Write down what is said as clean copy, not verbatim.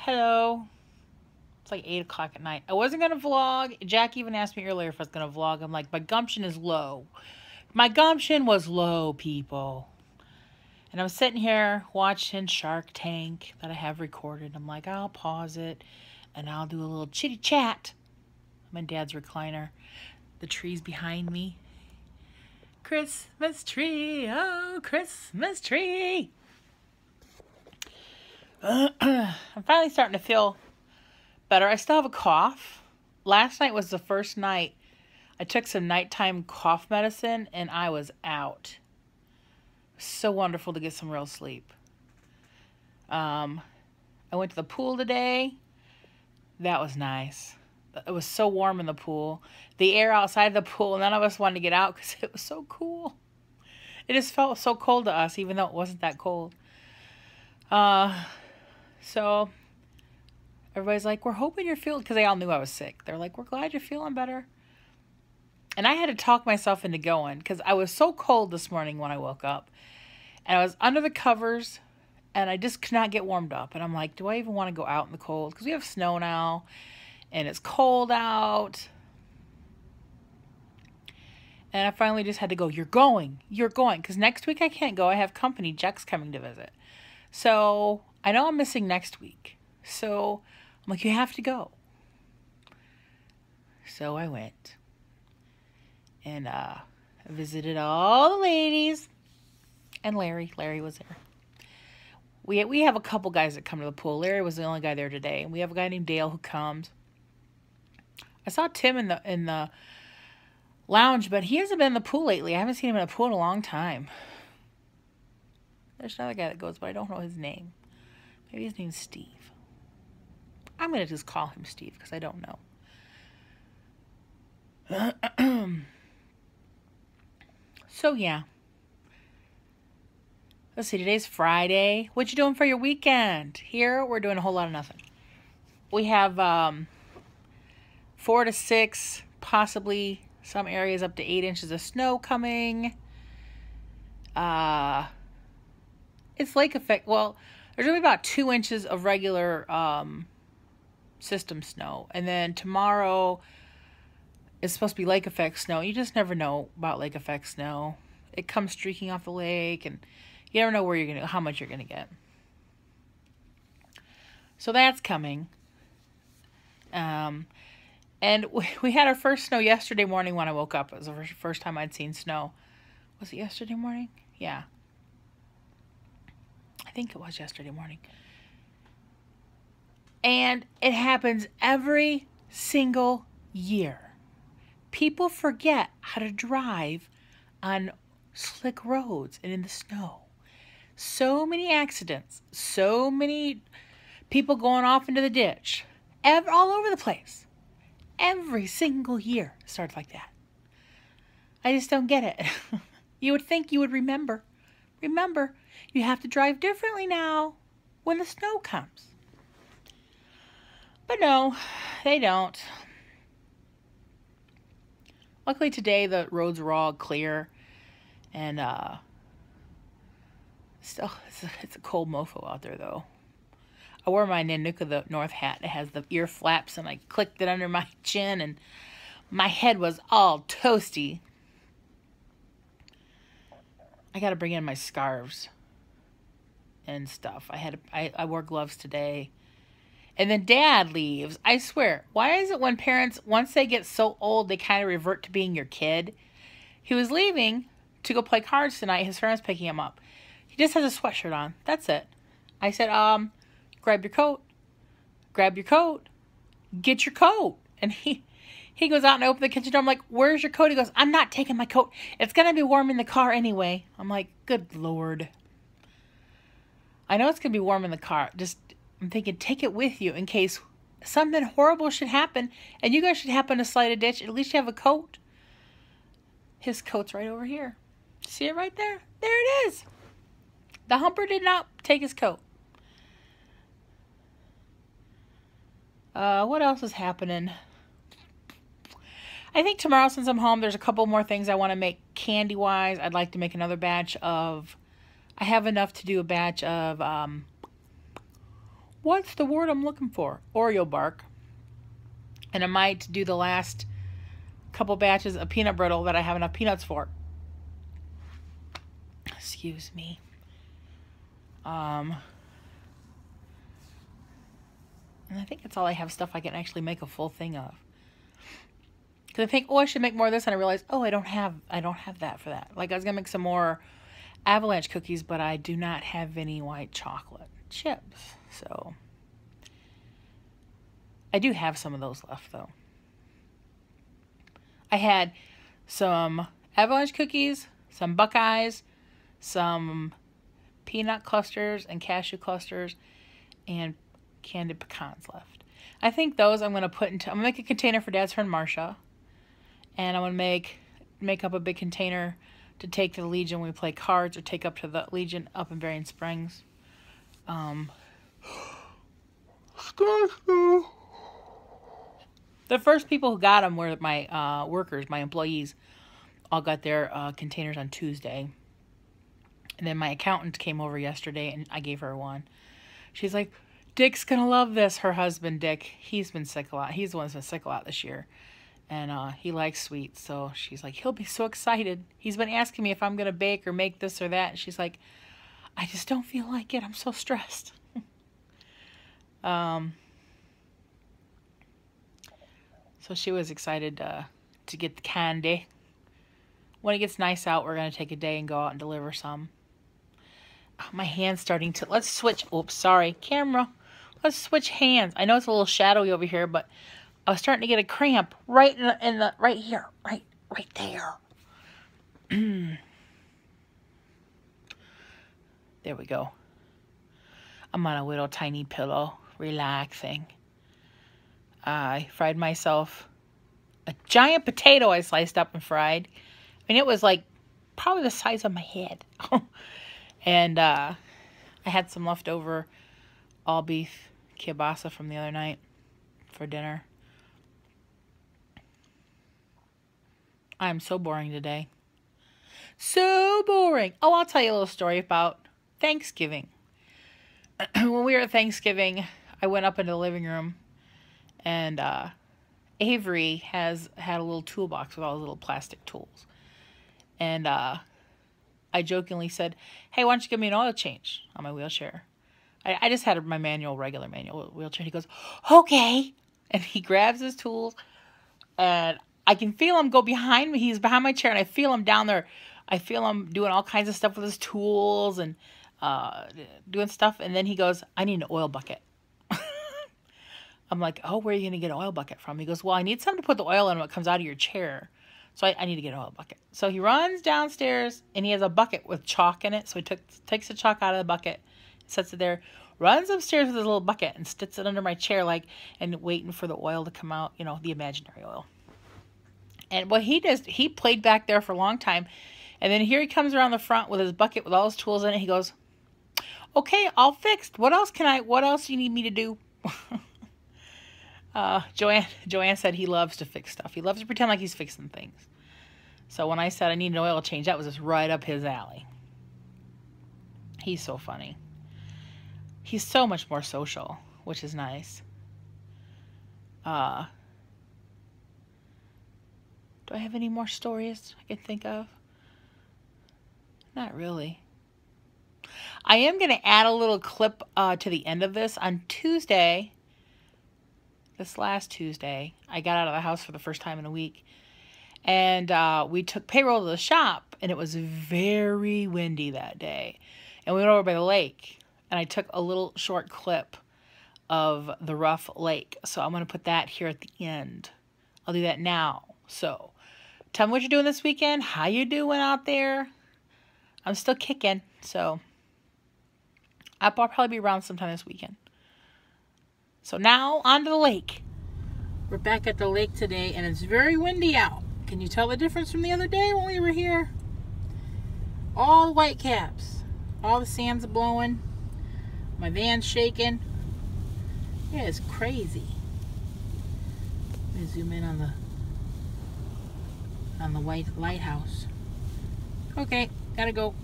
Hello. It's like 8 o'clock at night. I wasn't going to vlog. Jack even asked me earlier if I was going to vlog. I'm like, my gumption is low. My gumption was low, people. And I'm sitting here watching Shark Tank that I have recorded. I'm like, I'll pause it and I'll do a little chitty chat. My dad's recliner. The trees behind me. Christmas tree, oh, Christmas tree. I'm finally starting to feel better. I still have a cough. Last night was the first night I took some nighttime cough medicine and I was out. So wonderful to get some real sleep. I went to the pool today. That was nice. It was so warm in the pool. The air outside the pool, none of us wanted to get out because it was so cool. It just felt so cold to us, even though it wasn't that cold. So everybody's like, we're hoping you're feeling, because they all knew I was sick. They're like, we're glad you're feeling better. And I had to talk myself into going because I was so cold this morning when I woke up. And I was under the covers and I just could not get warmed up. And I'm like, do I even want to go out in the cold? Because we have snow now and it's cold out. And I finally just had to go, you're going. Because next week I can't go. I have company. Jack's coming to visit. So I know I'm missing next week. So I'm like, you have to go. So I went. And I visited all the ladies. And Larry was there. We have a couple guys that come to the pool. Larry was the only guy there today. And we have a guy named Dale who comes. I saw Tim in the lounge, but he hasn't been in the pool lately. I haven't seen him in a pool in a long time. There's another guy that goes, but I don't know his name. Maybe his name's Steve. I'm going to just call him Steve because I don't know. So, yeah. Let's see, today's Friday. What you doing for your weekend? Here, we're doing a whole lot of nothing. We have 4 to 6, possibly some areas up to 8 inches of snow coming. It's lake effect. Well, there's going to be about 2 inches of regular system snow. And then tomorrow it's supposed to be lake effect snow. You just never know about lake effect snow. It comes streaking off the lake and you never know how much you're going to get. So that's coming. And we had our first snow yesterday morning when I woke up. It was the first time I'd seen snow. Was it yesterday morning? Yeah. I think it was yesterday morning. And it happens every single year. People forget how to drive on slick roads and in the snow. So many accidents. So many people going off into the ditch. All over the place. Every single year it starts like that. I just don't get it. You would think you would remember. Remember, you have to drive differently now when the snow comes. But no, they don't. Luckily today the roads were all clear and still it's a cold mofo out there though. I wore my Nanook of the North hat. It has the ear flaps and I clicked it under my chin and my head was all toasty. I got to bring in my scarves and stuff. I wore gloves today. And then Dad leaves. I swear, why is it when parents, once they get so old, they kind of revert to being your kid? He was leaving to go play cards tonight. His friend's picking him up. He just has a sweatshirt on. That's it. I said, grab your coat. Grab your coat. Get your coat. And he goes out and opens the kitchen door. I'm like, where's your coat? He goes, I'm not taking my coat. It's going to be warm in the car anyway. I'm like, good Lord. I know it's going to be warm in the car. I'm thinking, take it with you in case something horrible should happen and you guys should happen to slide a ditch. At least you have a coat. His coat's right over here. See it right there? There it is. The humper did not take his coat. What else is happening? I think tomorrow, since I'm home, there's a couple more things I want to make candy-wise. I'd like to make another batch of... I have enough to do a batch of what's the word I'm looking for? Oreo bark. And I might do the last couple batches of peanut brittle that I have enough peanuts for. Excuse me. And I think that's all I have stuff I can actually make a full thing of. Because I think, oh, I should make more of this, and I realized, oh, I don't have that for that. Like, I was gonna make some more avalanche cookies, but I do not have any white chocolate chips. So I do have some of those left, though. I had some avalanche cookies, some Buckeyes, some peanut clusters and cashew clusters, and candied pecans left. I think those I'm going to put into, I'm going to make a container for Dad's friend Marcia, and I'm going to make up a big container to take to the Legion when we play cards, or take up to the Legion up in Berrien Springs. The first people who got them were my workers, my employees. All got their containers on Tuesday. And then my accountant came over yesterday, and I gave her one. She's like, Dick's going to love this. Her husband, Dick, he's been sick a lot. He's the one that's been sick a lot this year. And he likes sweets. So she's like, he'll be so excited. He's been asking me if I'm going to bake or make this or that. And she's like, I just don't feel like it. I'm so stressed. So she was excited to get the candy. When it gets nice out, we're going to take a day and go out and deliver some. Oh, my hand's starting to... Let's switch... Oops, sorry. Camera. Let's switch hands. I know it's a little shadowy over here, but I was starting to get a cramp right in the right here. Right there. There we go. I'm on a little tiny pillow, relaxing. I fried myself a giant potato I sliced up and fried. I mean, it was like probably the size of my head. And I had some leftover all beef kielbasa from the other night for dinner. I'm so boring today. So boring. Oh, I'll tell you a little story about Thanksgiving. When we were at Thanksgiving, I went up into the living room, and Avery had a little toolbox with all the little plastic tools. And I jokingly said, hey, why don't you give me an oil change on my wheelchair? I just had my regular manual wheelchair. He goes, okay. And he grabs his tools, and I can feel him go behind me. He's behind my chair, and I feel him down there. I feel him doing all kinds of stuff with his tools and doing stuff. And then he goes, I need an oil bucket. I'm like, oh, where are you going to get an oil bucket from? He goes, well, I need something to put the oil in when it comes out of your chair. So I need to get an oil bucket. So he runs downstairs, and he has a bucket with chalk in it. So he takes the chalk out of the bucket, sets it there, runs upstairs with his little bucket, and sticks it under my chair, and waiting for the oil to come out, the imaginary oil. And what he does, he played back there for a long time. And then here he comes around the front with his bucket with all his tools in it. He goes, okay, all fixed. What else do you need me to do? Joanne said he loves to fix stuff. He loves to pretend like he's fixing things. So when I said I need an oil change, that was just right up his alley. He's so funny. He's so much more social, which is nice. Do I have any more stories I can think of? Not really. I am going to add a little clip to the end of this. On Tuesday, this last Tuesday, I got out of the house for the first time in a week. And we took payroll to the shop, and it was very windy that day. And we went over by the lake, and I took a little short clip of the rough lake. So I'm going to put that here at the end. I'll do that now. So tell me what you're doing this weekend. How you doing out there? I'm still kicking, so I'll probably be around sometime this weekend. So now, on to the lake. We're back at the lake today, and it's very windy out. Can you tell the difference from the other day when we were here? All the white caps. All the sand's blowing. My van's shaking. Yeah, it's crazy. Let me zoom in on the white lighthouse. Okay, gotta go.